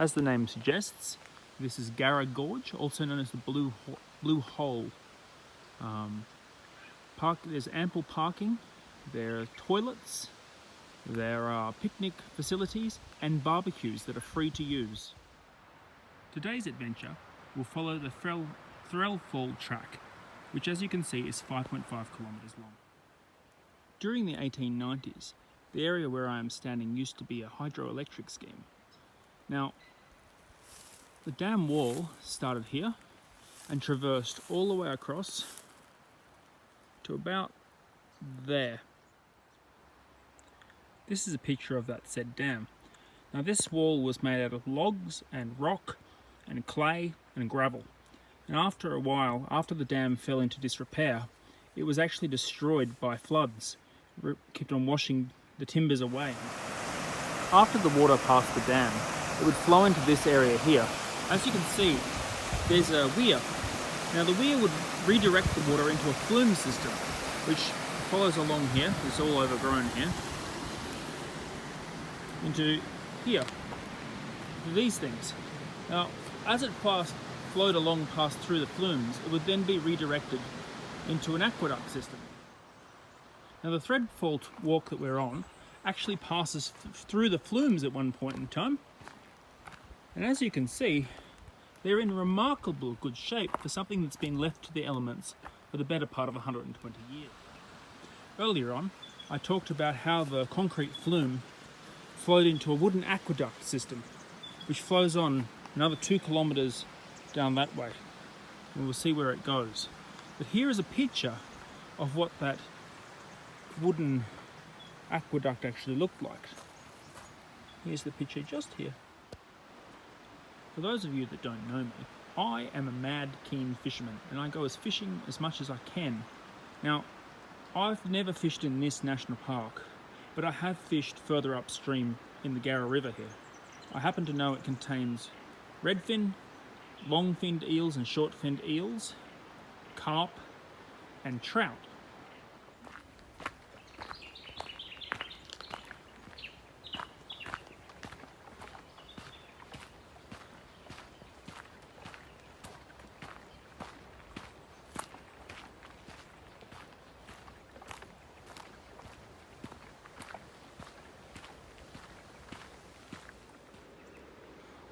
As the name suggests, this is Garra Gorge, also known as the Blue Hole. There's ample parking, there are toilets, there are picnic facilities and barbecues that are free to use. Today's adventure will follow the Threlfall track, which as you can see is 5.5 kilometres long. During the 1890s, the area where I am standing used to be a hydroelectric scheme. Now, the dam wall started here and traversed all the way across to about there. This is a picture of that said dam. Now this wall was made out of logs and rock and clay and gravel. And after a while, after the dam fell into disrepair, it was actually destroyed by floods. It kept on washing the timbers away. After the water passed the dam, it would flow into this area here. As you can see, there's a weir. Now the weir would redirect the water into a flume system, which follows along here. It's all overgrown here. Into here, to these things. Now, as it flowed along past through the flumes, it would then be redirected into an aqueduct system. Now the Threlfall walk that we're on actually passes through the flumes at one point in time. And as you can see, they're in remarkable good shape for something that's been left to the elements for the better part of 120 years. Earlier on, I talked about how the concrete flume flowed into a wooden aqueduct system, which flows on another 2 kilometres down that way. And we'll see where it goes. But here is a picture of what that wooden aqueduct actually looked like. Here's the picture just here. For those of you that don't know me, I am a mad keen fisherman and I go fishing as much as I can. Now, I've never fished in this national park, but I have fished further upstream in the Garra River here. I happen to know it contains redfin, long-finned eels and short-finned eels, carp and trout.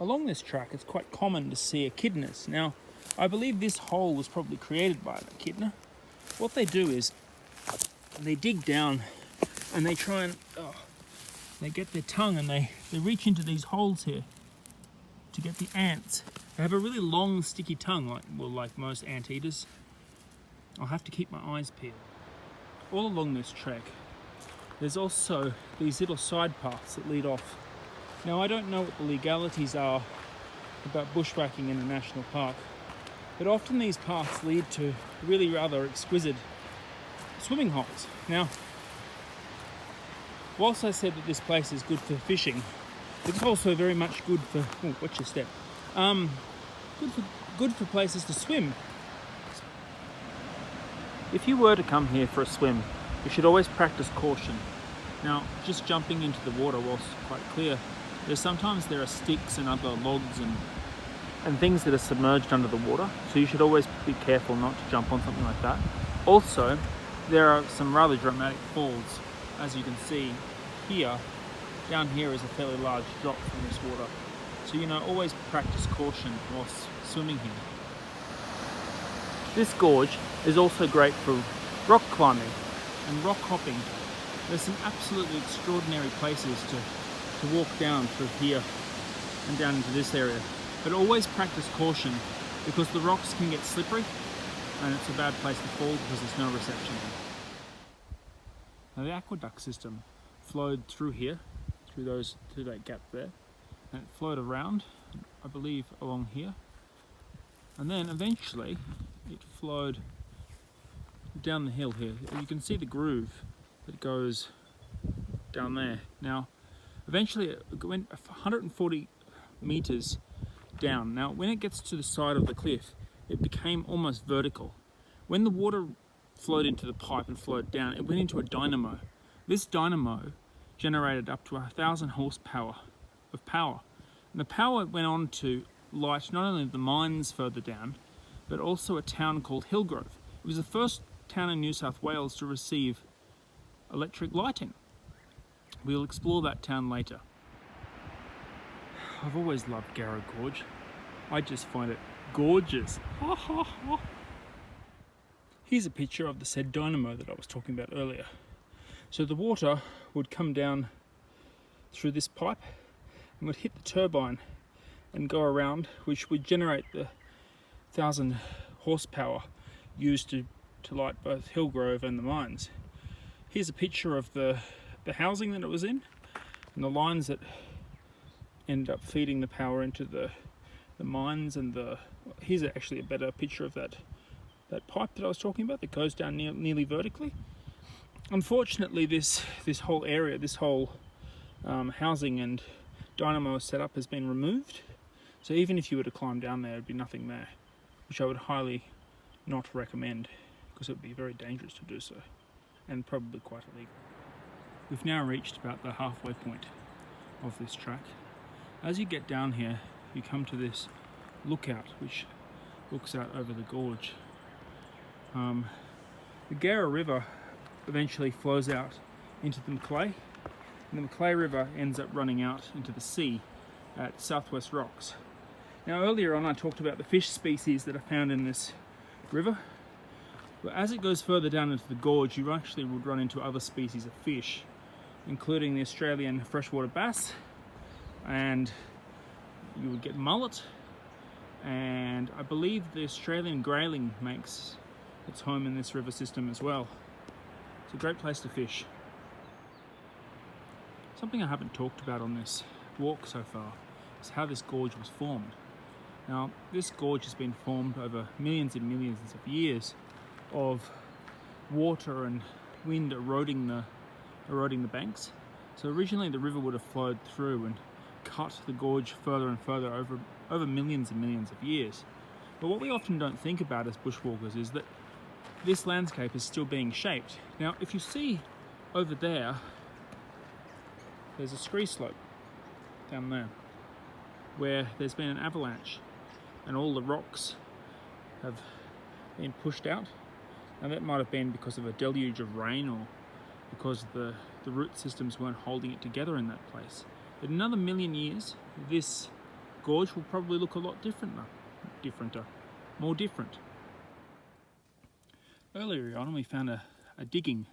Along this track, it's quite common to see echidnas. Now, I believe this hole was probably created by an echidna. What they do is they dig down and they try and they get their tongue and they reach into these holes here to get the ants. They have a really long, sticky tongue, like most anteaters. I'll have to keep my eyes peeled. All along this trek, there's also these little side paths that lead off. Now, I don't know what the legalities are about bushwhacking in a national park, but often these paths lead to really rather exquisite swimming holes. Now, whilst I said that this place is good for fishing, it's also very much good for, oh, watch your step, good for places to swim. If you were to come here for a swim, you should always practice caution. Now, just jumping into the water whilst quite clear, sometimes there are sticks and other logs and things that are submerged under the water, so you should always be careful not to jump on something like that. Also, there are some rather dramatic falls. As you can see here, down here is a fairly large drop from this water. So, always practice caution whilst swimming here. This gorge is also great for rock climbing and rock hopping. There's some absolutely extraordinary places to walk down through here and down into this area. But always practice caution because the rocks can get slippery and it's a bad place to fall because there's no reception. Now the aqueduct system flowed through here, through that gap there, and it flowed around, I believe, along here. And then eventually it flowed down the hill here. You can see the groove that goes down there. Now, eventually it went 140 meters down. Now, when it gets to the side of the cliff, it became almost vertical. When the water flowed into the pipe and flowed down, it went into a dynamo. This dynamo generated up to 1,000 horsepower of power. And the power went on to light not only the mines further down, but also a town called Hillgrove. It was the first town in New South Wales to receive electric lighting. We'll explore that town later. I've always loved Garrow Gorge. I just find it gorgeous. Here's a picture of the said dynamo that I was talking about earlier. So the water would come down through this pipe and would hit the turbine and go around, which would generate the 1,000 horsepower used to light both Hillgrove and the mines. Here's a picture of the housing that it was in and the lines that end up feeding the power into the mines, and here's actually a better picture of that pipe that I was talking about that goes down nearly vertically. Unfortunately, this whole area, this whole housing and dynamo setup has been removed. So even if you were to climb down there, there'd be nothing there, which I would highly not recommend because it would be very dangerous to do so and probably quite illegal. We've now reached about the halfway point of this track. As you get down here, you come to this lookout which looks out over the gorge. The Garrow River eventually flows out into the Macleay, and the Macleay River ends up running out into the sea at Southwest Rocks. Now earlier on I talked about the fish species that are found in this river, but as it goes further down into the gorge you actually would run into other species of fish, including the Australian freshwater bass, and you would get mullet, and I believe the Australian grayling makes its home in this river system as well. It's a great place to fish. Something I haven't talked about on this walk so far is how this gorge was formed. Now, this gorge has been formed over millions and millions of years of water and wind eroding the banks. So originally the river would have flowed through and cut the gorge further and further over millions and millions of years. But what we often don't think about as bushwalkers is that this landscape is still being shaped. Now, if you see over there, there's a scree slope down there where there's been an avalanche and all the rocks have been pushed out. Now that might have been because of a deluge of rain or because the root systems weren't holding it together in that place. But in another million years, this gorge will probably look a lot more different. Earlier on we found a digging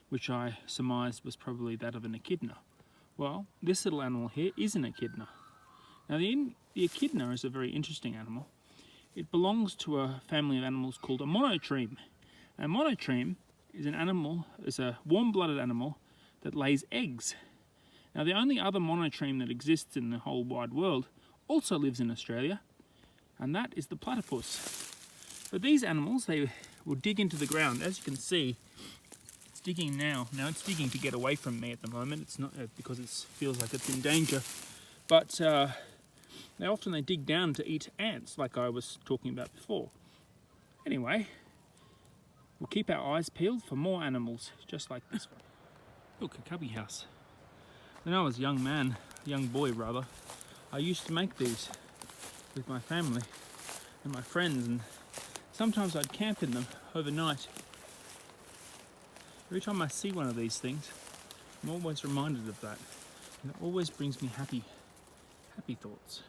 which I surmised was probably that of an echidna. Well, this little animal here is an echidna. Now the echidna is a very interesting animal. It belongs to a family of animals called a monotreme. A monotreme is a warm-blooded animal that lays eggs. Now the only other monotreme that exists in the whole wide world also lives in Australia, and that is the platypus. But these animals, they will dig into the ground. As you can see, it's digging now. Now it's digging to get away from me at the moment. It's not because it feels like it's in danger, but they dig down to eat ants, like I was talking about before. Anyway, we'll keep our eyes peeled for more animals just like this one. Look, a cubby house. When I was a young boy rather, I used to make these with my family and my friends, and sometimes I'd camp in them overnight. Every time I see one of these things, I'm always reminded of that, and it always brings me happy thoughts.